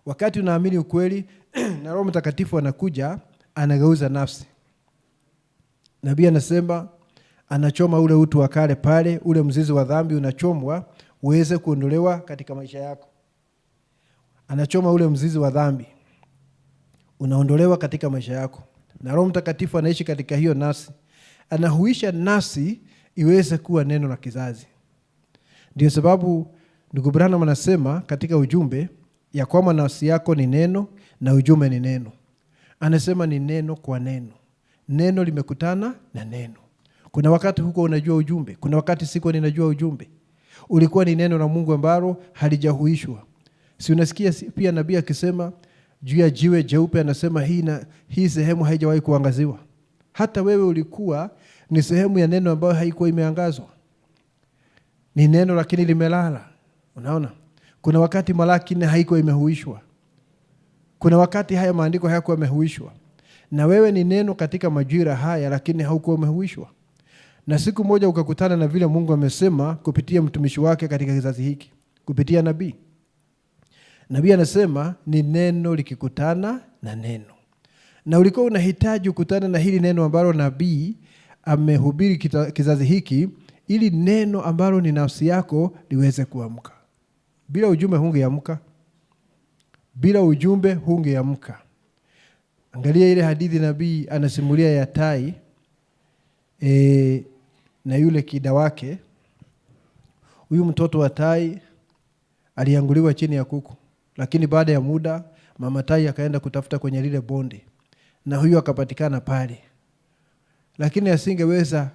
S1: Wakati unaamini ukweli na Roho Mtakatifu anakuja, anageuza nafsi. Nabii anasema anachoma ule utu wa kale pale, ule mzizi wa dhambi unachomwa uweze kuondolewa katika maisha yako. Anachoma ule mzizi wa dhambi, unaondolewa katika maisha yako. Na Roho Mtakatifu anaishi katika hiyo nafsi. Anahuisha nafsi iweze kuwa neno la kizazi. Ndio sababu ndugu Branham anasema katika ujumbe ya kwamba nafsi yako ni neno na ujumbe ni neno. Anasema ni neno kwa neno. Neno limekutana na neno. Kuna wakati huko unajua ujumbe, kuna wakati siko ninajua ujumbe. Ulikuwa ni neno la Mungu ambalo halijahuishwa. Si unasikia pia nabii akisema juu ya jiwe jeupe, anasema hii sehemu haijawahi kuangaziwa. Hata wewe ulikuwa ni sehemu ya neno ambayo haikuwa imeangazwa. Ni neno lakini limelala. Unaona? Kuna wakati Malaki 4 haikuwa imehuishwa. Kuna wakati haya maandiko hayakuwa yamehuishwa. Na wewe ni neno katika majira haya lakini haukuwa umehuishwa. Na siku moja ukakutana na vile Mungu amesema kupitia mtumishi wake katika kizazi hiki, kupitia nabii. Nabii anasema ni neno likikutana na neno. Na ulikuwa unahitaji kukutana na hili neno ambalo nabii amehubiri kizazi hiki, ili neno ambalo ni nafsi yako liweze kuamka. Bila ujumbe hungeamka. Bila ujumbe hungeamka. Angalia ile hadithi nabii anasimulia ya tai na yule kida wake. Huyu mtoto wa tai alianguliwa chini ya kuku, lakini baada ya muda mama tai akaenda kutafuta kwenye lile bonde, na huyu akapatikana pale. Lakini asingeweza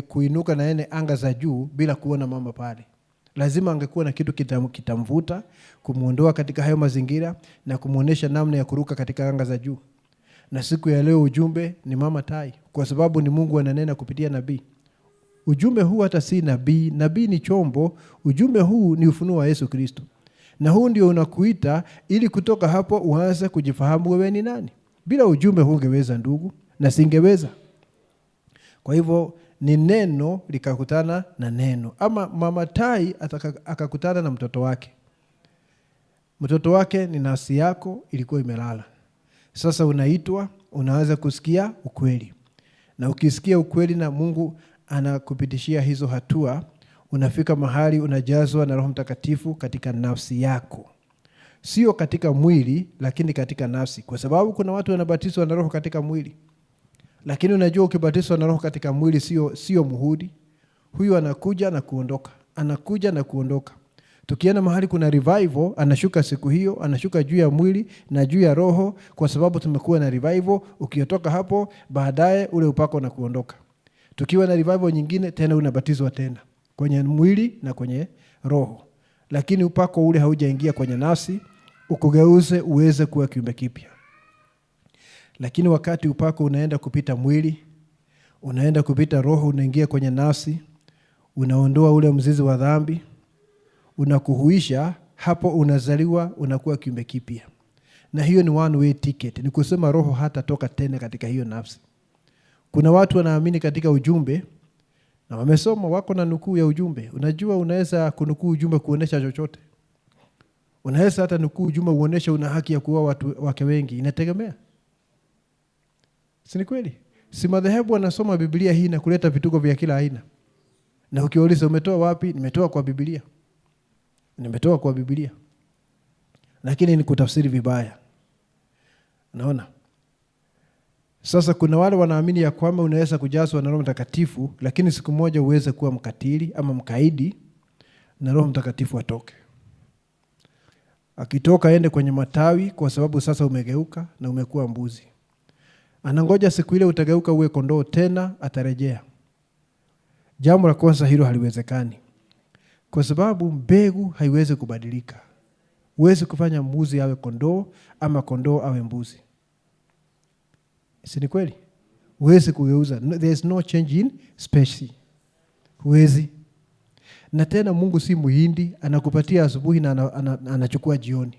S1: kuinuka na ene anga za juu bila kuona mama pale. Lazima angekuwa na kitu kitamvuta kumuondoa katika hayo mazingira na kumuonesha namna ya kuruka katika anga za juu. Na siku ya leo ujumbe ni mama tai, kwa sababu ni Mungu ananena kupitia nabii. Ujumbe huu hata si nabii, nabii ni chombo. Ujumbe huu ni ufunuo wa Yesu Kristo. Na huu ndio unakuita ili kutoka hapo uanze kujifahamu wewe ni nani. Bila ujumbe hungeweza ndugu, na singeweza. Kwa hivyo ni neno likakutana na neno. Ama mama tai akakutana na mtoto wake. Mtoto wake ni nafsi yako ilikuwa imelala. Sasa unaitwa, unaanza kusikia ukweli. Na ukisikia ukweli na Mungu anakupitishia hizo hatua, unafika mahali unajazwa na Roho Mtakatifu katika nafsi yako. Sio katika mwili, lakini katika nafsi. Kwa sababu kuna watu wanabatizwa na Roho katika mwili. Lakini unajua ukibatizwa na Roho katika mwili sio muhuri. Huyu anakuja na kuondoka. Anakuja na kuondoka. Tukienda mahali kuna revival, anashuka siku hiyo, anashuka juu ya mwili na juu ya roho, kwa sababu tumekuwa na revival. Ukiotoka hapo, baadaye ule upako na kuondoka. Tukiwa na revival nyingine, tena unabatizwa tena kwenye mwili na kwenye roho. Lakini upako ule haujaingia kwenye nafsi, ukugeuze uweze kuwa kiumbe kipya. Lakini wakati upako unaenda kupita mwili, unaenda kupita roho, unaingia kwenye nafsi, unaondoa ule mzizi wa dhambi, unakuhuisha, hapo unazaliwa, unakuwa kiumbe kipya. Na hiyo ni one way ticket, ni kusema roho hata toka tena katika hiyo nafsi. Kuna watu wanaamini katika ujumbe na wamesoma, wako na nukuu ya ujumbe. Unajua unaweza kunukuu ujumbe kuonesha chochote. Unaweza hata nukuu ujumbe uonesha una haki ya kuoa watu wake wengi, inategemea. Si ni kweli? Si madhehebu wanasoma Biblia hii na kuleta vituko vya kila aina. Na ukiuliza umetoa wapi? Nimetoa kwa Biblia. Nimetoa kwa Biblia. Lakini ni kutafsiri vibaya. Naona? Sasa kuna wale wanaamini ya kwamba unaweza kujazwa na Roho Mtakatifu, lakini siku moja uweze kuwa mkatili ama mkaidi na Roho Mtakatifu atoke. Akitoka aende kwenye matawi kwa sababu sasa umegeuka na umekuwa mbuzi. Anangoja siku ile utageuka uwe kondoo tena, atarejea. Jambo la kwanza hilo haliwezekani. Kwa sababu mbegu haiwezi kubadilika. Huwezi kufanya mbuzi awe kondoo ama kondoo awe mbuzi. Si ni kweli? Huwezi kugeuza. There is no change in species. Huwezi. Na tena Mungu si muhindi, anakupatia asubuhi na anachukua jioni.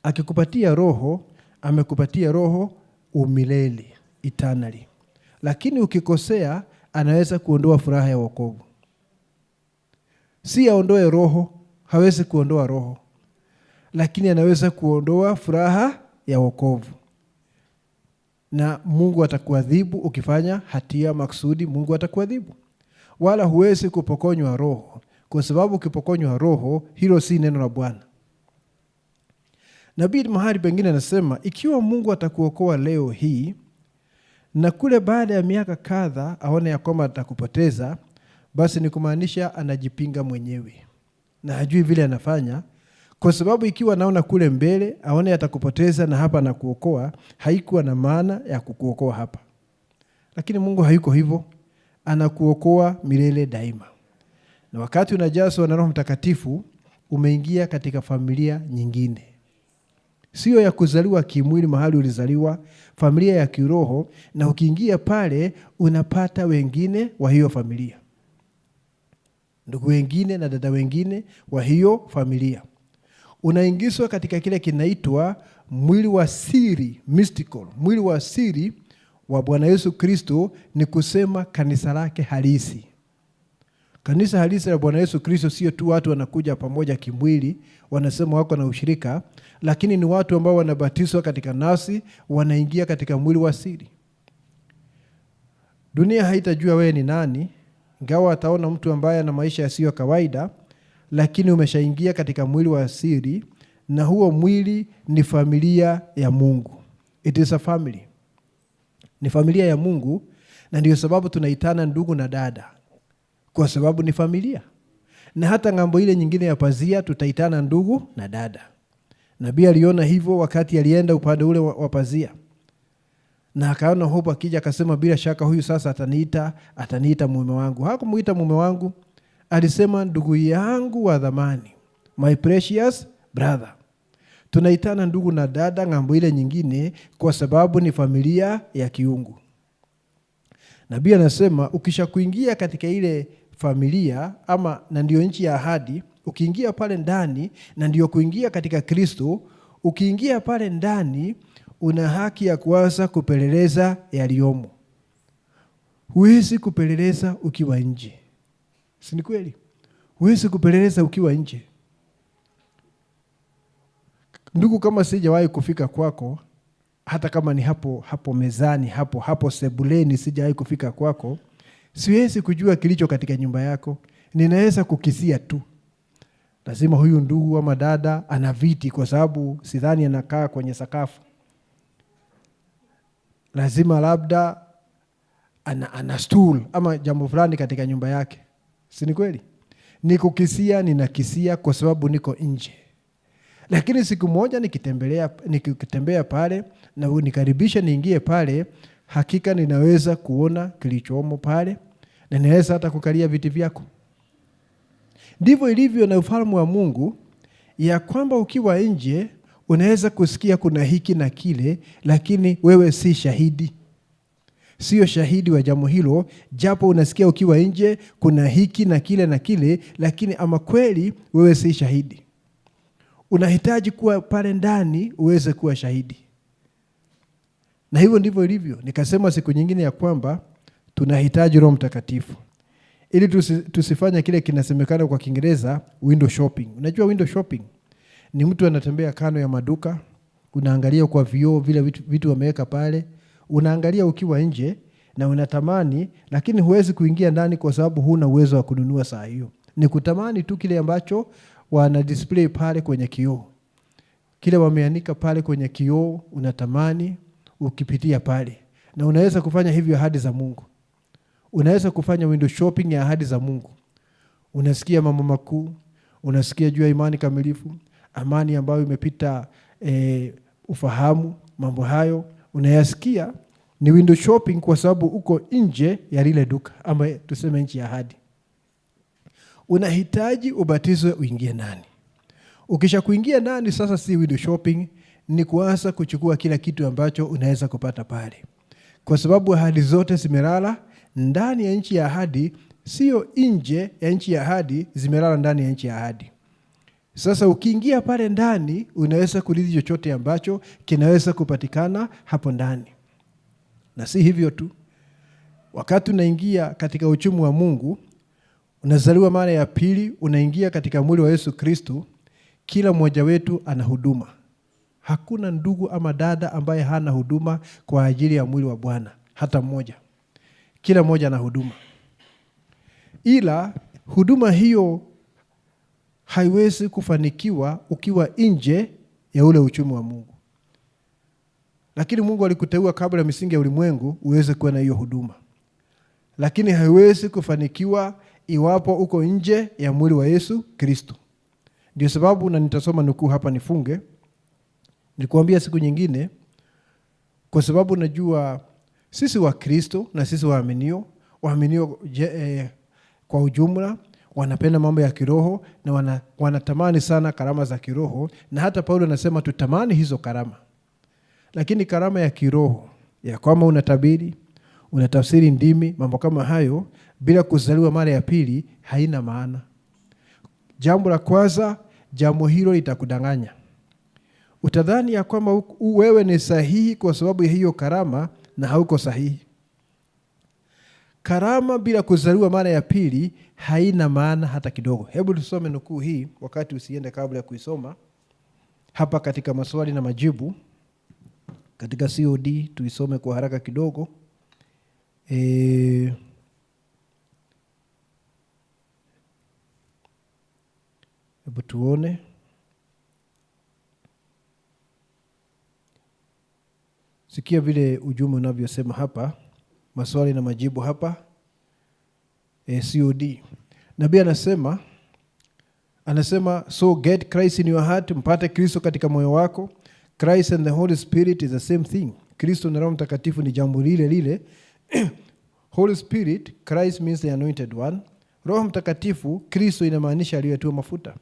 S1: Akikupatia roho, amekupatia roho umilele, eternally. Lakini ukikosea, anaweza kuondoa furaha ya wokovu. Si aondoe roho, hawezi kuondoa roho. Lakini anaweza kuondoa furaha ya wokovu. Na Mungu atakuadhibu ukifanya hatia maksudi, Mungu atakuadhibu. Wala huwezi kupokonywa roho, kwa sababu ukipokonywa roho, hilo si neno la Bwana. Nabii mahali pengine anasema, ikiwa Mungu atakuokoa leo hii, na kule baada ya miaka kadha aone ya kwamba atakupoteza, basi ni kumaanisha anajipinga mwenyewe. Na hajui vile anafanya, kwa sababu ikiwa naona kule mbele, aone atakupoteza na hapa anakuokoa, haikuwa na maana ya kukuokoa hapa. Lakini Mungu hayuko hivyo, anakuokoa milele daima. Na wakati unajazwa na Roho Mtakatifu, umeingia katika familia nyingine. Sio ya kuzaliwa kimwili mahali ulizaliwa, familia ya kiroho, na ukiingia pale unapata wengine wa hiyo familia. Ndugu wengine na dada wengine wa hiyo familia. Unaingizwa katika kile kinaitwa mwili wa siri, mystical. Mwili wa siri wa Bwana Yesu Kristo, ni kusema kanisa lake halisi. Kanisa halisi la Bwana Yesu Kristo sio tu watu wanakuja pamoja kimwili, wanasema wako na ushirika, lakini ni watu ambao wanabatizwa katika nafsi, wanaingia katika mwili wa siri. Dunia haitajua wewe ni nani, ingawa ataona mtu ambaye ana maisha yasiyo kawaida, lakini umeshaingia katika mwili wa siri, na huo mwili ni familia ya Mungu. It is a family. Ni familia ya Mungu, na ndio sababu tunaitana ndugu na dada. Kwa sababu ni familia. Na hata ngambo ile nyingine ya pazia tutaitana ndugu na dada. Nabii aliona hivyo wakati alienda upande ule wa pazia. Na akaona hope akija akasema bila shaka huyu sasa ataniita mume wangu. Hakumuita mume wangu, alisema ndugu yangu wa dhamani. My precious brother. Tunaitana ndugu na dada ngambo ile nyingine kwa sababu ni familia ya kiungu. Nabii anasema ukisha kuingia katika ile familia, ama na ndio nchi ya ahadi, ukiingia pale ndani na ndio kuingia katika Kristo, ukiingia pale ndani una haki ya kuanza kupeleleza yaliyomo. Huwezi kupeleleza ukiwa nje. Si ni kweli? Huwezi kupeleleza ukiwa nje. Ndugu, kama sijawahi kufika kwako, hata kama ni hapo mezani, hapo sebuleni sijawahi kufika kwako, siwezi kujua kilicho katika nyumba yako. Ninaweza kukisia tu. Lazima huyu ndugu ama dada ana viti, kwa sababu sidhani anakaa kwenye sakafu. Lazima labda ana stool ama jambo fulani katika nyumba yake. Si ni kweli? Ninakisia kwa sababu niko nje. Lakini siku moja nikitembea pale na unikaribisha niingie pale, hakika ninaweza kuona kilichomo pale na ninaweza hata kukalia viti vyako. Ndivyo ilivyo na ufalme wa Mungu, ya kwamba ukiwa nje unaweza kusikia kuna hiki na kile, lakini wewe si shahidi. sio shahidi wa jambo hilo, japo unasikia ukiwa nje kuna hiki na kile na kile, lakini ama kweli wewe si shahidi. Unahitaji kuwa pale ndani uweze kuwa shahidi. Na hivyo ndivyo ilivyo. Nikasema siku nyingine ya kwamba tunahitaji Roho Mtakatifu ili tusifanye kile kinasemekana kwa Kiingereza window shopping. Unajua window shopping ni mtu anatembea kando ya maduka, unaangalia kwa vioo vile vitu wameweka pale, unaangalia ukiwa nje na unatamani, lakini huwezi kuingia ndani kwa sababu huna uwezo wa kununua saa hiyo. Ni kutamani tu kile ambacho wana display pale kwenye kioo. Kile wameanika pale kwenye kioo unatamani ukipitia pale. Na unaweza kufanya hivyo ahadi za Mungu. Unaweza kufanya window shopping ya ahadi za Mungu. Unasikia mambo makuu, unasikia juu ya imani kamilifu, amani ambayo imepita ufahamu, mambo hayo unayasikia. Ni window shopping kwa sababu uko nje ya lile duka ama tuseme nchi ya ahadi. Unahitaji ubatizwe uingie ndani. Ukisha kuingia ndani sasa si window shopping, ni kuanza kuchukua kila kitu ambacho unaweza kupata pale. Kwa sababu ahadi zote zimelala ndani ya nchi ya ahadi, sio nje ya nchi ya ahadi, zimelala ndani ya nchi ya ahadi. Sasa ukiingia pale ndani unaweza kurithi chochote ambacho kinaweza kupatikana hapo ndani. Na si hivyo tu. Wakati unaingia katika uchumi wa Mungu, unazaliwa mara ya pili, unaingia katika mwili wa Yesu Kristo, kila mmoja wetu ana huduma. Hakuna ndugu ama dada ambaye hana huduma kwa ajili ya mwili wa Bwana, hata mmoja. Kila mmoja ana huduma. Ila huduma hiyo haiwezi kufanikiwa ukiwa nje ya ule uchumi wa Mungu. Lakini Mungu alikuteua kabla ya misingi ya ulimwengu uweze kuwa na hiyo huduma. Lakini haiwezi kufanikiwa iwapo uko nje ya mwili wa Yesu Kristo. Ndio sababu, na nitasoma nukuu hapa nifunge, nilikuambia siku nyingine, kwa sababu najua sisi wa Kristo na sisi waaminio kwa ujumla wanapenda mambo ya kiroho na wanatamani sana karama za kiroho, na hata Paulo anasema tutamani hizo karama. Lakini karama ya kiroho ya kwamba unatabiri, unatafsiri ndimi, mambo kama hayo bila kuzaliwa mara ya pili haina maana. Jambo la kwanza, jambo hilo litakudanganya. Utadhani ya kwamba wewe ni sahihi kwa sababu ya hiyo karama, na hauko sahihi. Karama bila kuzaliwa mara ya pili haina maana hata kidogo. Hebu tusome nukuu hii wakati usiende kabla ya kuisoma. Hapa katika maswali na majibu katika COD tuisome kwa haraka kidogo. Hebu tuone. Sikia vile ujumbe unavyosema hapa, maswali na majibu hapa. COD. Nabii anasema so get Christ in your heart, mpate Kristo katika moyo wako. Christ and the Holy Spirit is the same thing. Kristo na Roho Mtakatifu ni jambo lile lile. Holy Spirit, Christ means the anointed one. Roho Mtakatifu, Kristo inamaanisha aliyetiwa mafuta.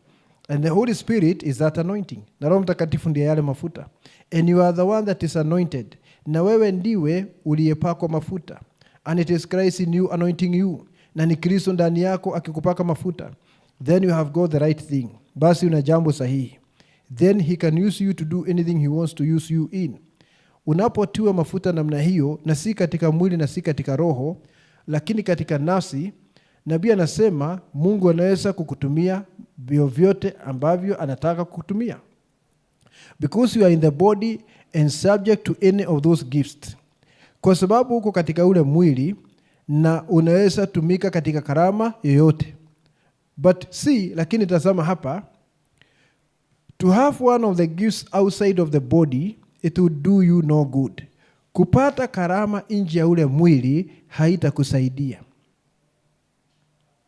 S1: And the Holy Spirit is that anointing. Na Roho Mtakatifu ndiye yale mafuta. And you are the one that is anointed. Na wewe ndiwe uliyepakwa mafuta. And it is Christ in you anointing you. Na ni Kristo ndani yako akikupaka mafuta. Then you have got the right thing. Basi una jambo sahihi. Then he can use you to do anything he wants to use you in. Unapotiwa mafuta namna hiyo, na si katika mwili na si katika roho, lakini katika nafsi, nabii anasema Mungu anaweza kukutumia vyovyote ambavyo anataka kukutumia. Because you are in the body and subject to any of those gifts. Kwa sababu uko katika ule mwili na unaweza tumika katika karama yoyote. Lakini tazama hapa, to have one of the gifts outside of the body, it will do you no good. Kupata karama nje ya ule mwili haitakusaidia.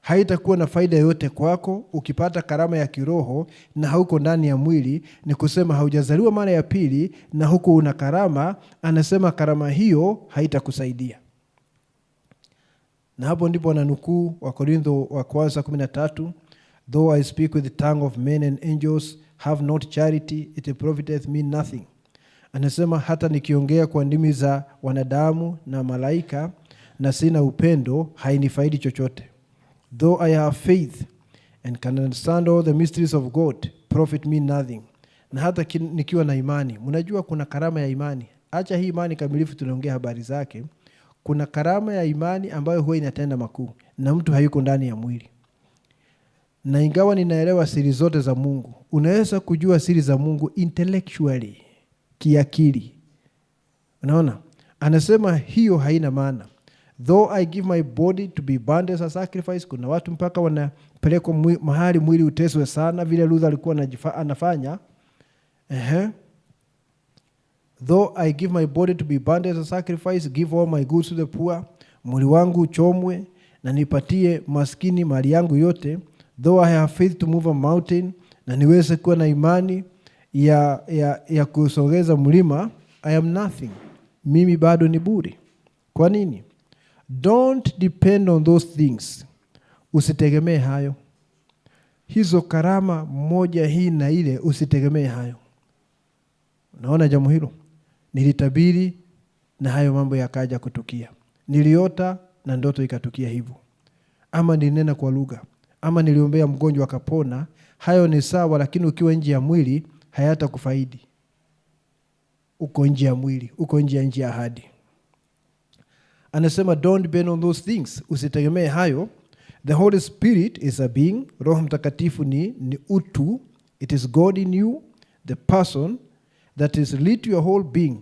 S1: Haitakuwa na faida yoyote kwako ukipata karama ya kiroho na hauko ndani ya mwili. Ni kusema haujazaliwa mara ya pili na huko una karama, anasema karama hiyo haitakusaidia. Na hapo ndipo ananukuu wa Korintho wa kwanza 13, though I speak with the tongue of men and angels, have not charity, it profiteth me nothing. Anasema hata nikiongea kwa ndimi za wanadamu na malaika na sina upendo, hainifaidi chochote. Though I have faith and can understand all the mysteries of God, profit me nothing. Na hata nikiwa na imani. Mnajua kuna karama ya imani. Acha hii imani kamilifu tunaongea habari zake. Kuna karama ya imani ambayo huwa inatenda makuu na mtu hayuko ndani ya mwili. Na ingawa ninaelewa siri zote za Mungu. Unaweza kujua siri za Mungu intellectually, kiakili. Unaona? Anasema hiyo haina maana. Though I give my body to be burned as a sacrifice, kuna watu mpaka wanapelekwa mahali mwili uteswe sana vile Luther alikuwa anafanya. Though I give my body to be burned as a sacrifice, give all my goods to the poor. Mwili wangu uchomwe na nipatie maskini mali yangu yote. Though I have faith to move a mountain, na niweze kuwa na imani ya kusogeza mlima, I am nothing. Mimi bado ni bure. Kwa nini? Don't depend on those things. Usitegemee hayo. Hizo karama moja hii na ile, usitegemee hayo. Unaona jambo hilo? Nilitabiri na hayo mambo yakaja kutukia. Niliota na ndoto ikatukia hivyo. Ama nilinena kwa lugha, ama niliombea mgonjwa akapona. Hayo ni sawa, lakini ukiwa nje ya mwili hayatakufaidi. Uko nje ya mwili, uko nje ya nchi ya ahadi. Anasema don't depend on those things. Usitegemee hayo. The Holy Spirit is a being. Roho Mtakatifu ni utu. It is God in you, the person that is lead to your whole being.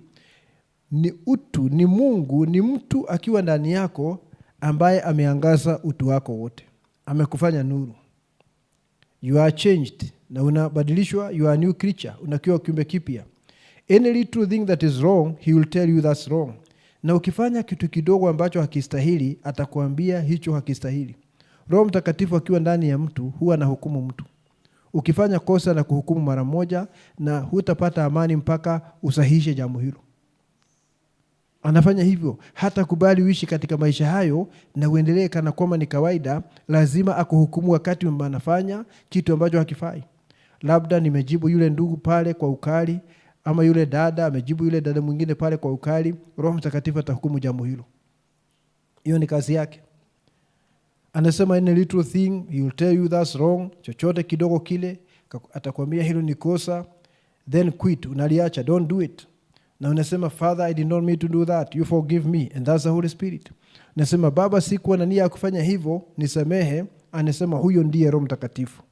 S1: Ni utu, ni Mungu, ni mtu akiwa ndani yako ambaye ameangaza utu wako wote. Amekufanya nuru. You are changed. Na unabadilishwa, you are a new creature. Unakiwa kiumbe kipya. Any little thing that is wrong, he will tell you that's wrong. Na ukifanya kitu kidogo ambacho hakistahili, atakwambia hicho hakistahili. Roho Mtakatifu akiwa ndani ya mtu, huwa anahukumu mtu. Ukifanya kosa na kuhukumu mara moja, na hutapata amani mpaka usahihishe jambo hilo. Anafanya hivyo, hata kubali uishi katika maisha hayo na uendelee kana kwamba ni kawaida, lazima akuhukumu wakati unafanya kitu ambacho hakifai. Labda nimejibu yule ndugu pale kwa ukali, ama yule dada amejibu yule dada mwingine pale kwa ukali. Roho Mtakatifu atahukumu jambo hilo. Hiyo ni kazi yake. Anasema any little thing, he will tell you that's wrong. Chochote kidogo kile, atakwambia hilo ni kosa. Then quit, unaliacha, don't do it. Na unasema Father, I did not mean to do that, you forgive me. And that's the Holy Spirit. Unasema Baba, sikuwa na nia ya kufanya hivyo, nisamehe. Anasema huyo ndiye Roho Mtakatifu.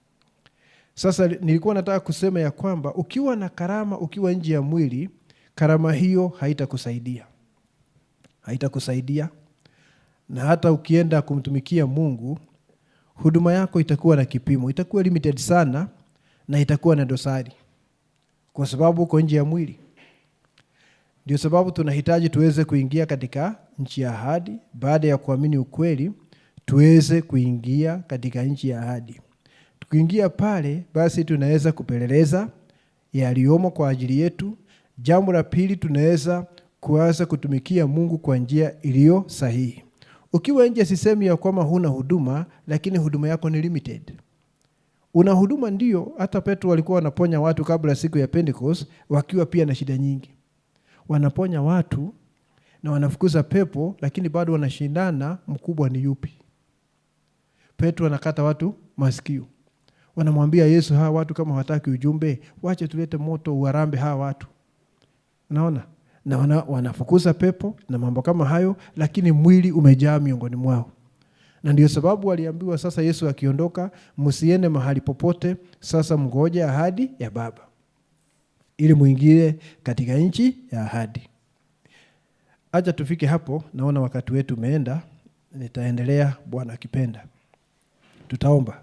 S1: Sasa nilikuwa nataka kusema ya kwamba ukiwa na karama, ukiwa nje ya mwili, karama hiyo haitakusaidia. Haitakusaidia. Na hata ukienda kumtumikia Mungu, huduma yako itakuwa na kipimo, itakuwa limited sana na itakuwa na dosari. Kwa sababu uko nje ya mwili. Ndio sababu tunahitaji tuweze kuingia katika nchi ya ahadi. Baada ya kuamini ukweli, tuweze kuingia katika nchi ya ahadi. Tukiingia pale, basi tunaweza kupeleleza yaliyomo kwa ajili yetu. Jambo la pili, tunaweza kuanza kutumikia Mungu kwa njia iliyo sahihi. Ukiwa nje, sisemi ya kwamba huna huduma, lakini huduma yako ni limited. Una huduma ndio, hata Petro walikuwa wanaponya watu kabla siku ya Pentecost, wakiwa pia na shida nyingi. Wanaponya watu na wanafukuza pepo, lakini bado wanashindana mkubwa ni yupi. Petro anakata watu masikio. Wanamwambia Yesu, hawa watu kama hawataki ujumbe, wache tulete moto uwarambe hawa watu. Unaona? Na wanafukuza pepo na mambo kama hayo, lakini mwili umejaa miongoni mwao. Na ndio sababu waliambiwa sasa Yesu akiondoka, msiende mahali popote, sasa mngoje ahadi ya Baba, ili muingie katika nchi ya ahadi. Acha tufike hapo, naona wakati wetu umeenda. Nitaendelea Bwana akipenda. Tutaomba.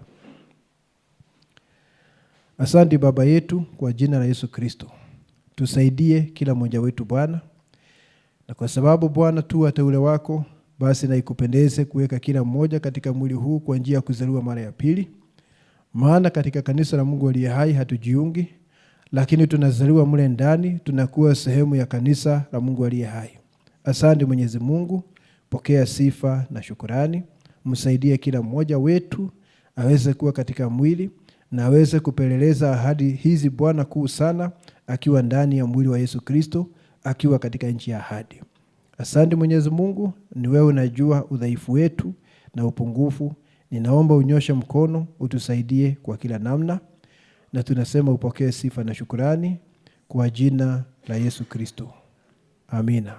S1: Asante Baba yetu, kwa jina la Yesu Kristo. Tusaidie kila mmoja wetu Bwana. Na kwa sababu Bwana tu wateule wako, basi na ikupendeze kuweka kila mmoja katika mwili huu kwa njia ya kuzaliwa mara ya pili. Maana katika kanisa la Mungu aliye hai hatujiungi, lakini tunazaliwa mle ndani, tunakuwa sehemu ya kanisa la Mungu aliye hai. Asante Mwenyezi Mungu, pokea sifa na shukrani. Msaidie kila mmoja wetu aweze kuwa katika mwili na aweze kupeleleza ahadi hizi Bwana kuu sana, akiwa ndani ya mwili wa Yesu Kristo, akiwa katika nchi ya ahadi. Asante Mwenyezi Mungu, ni wewe unajua udhaifu wetu na upungufu. Ninaomba unyoshe mkono, utusaidie kwa kila namna, na tunasema upokee sifa na shukrani kwa jina la Yesu Kristo. Amina.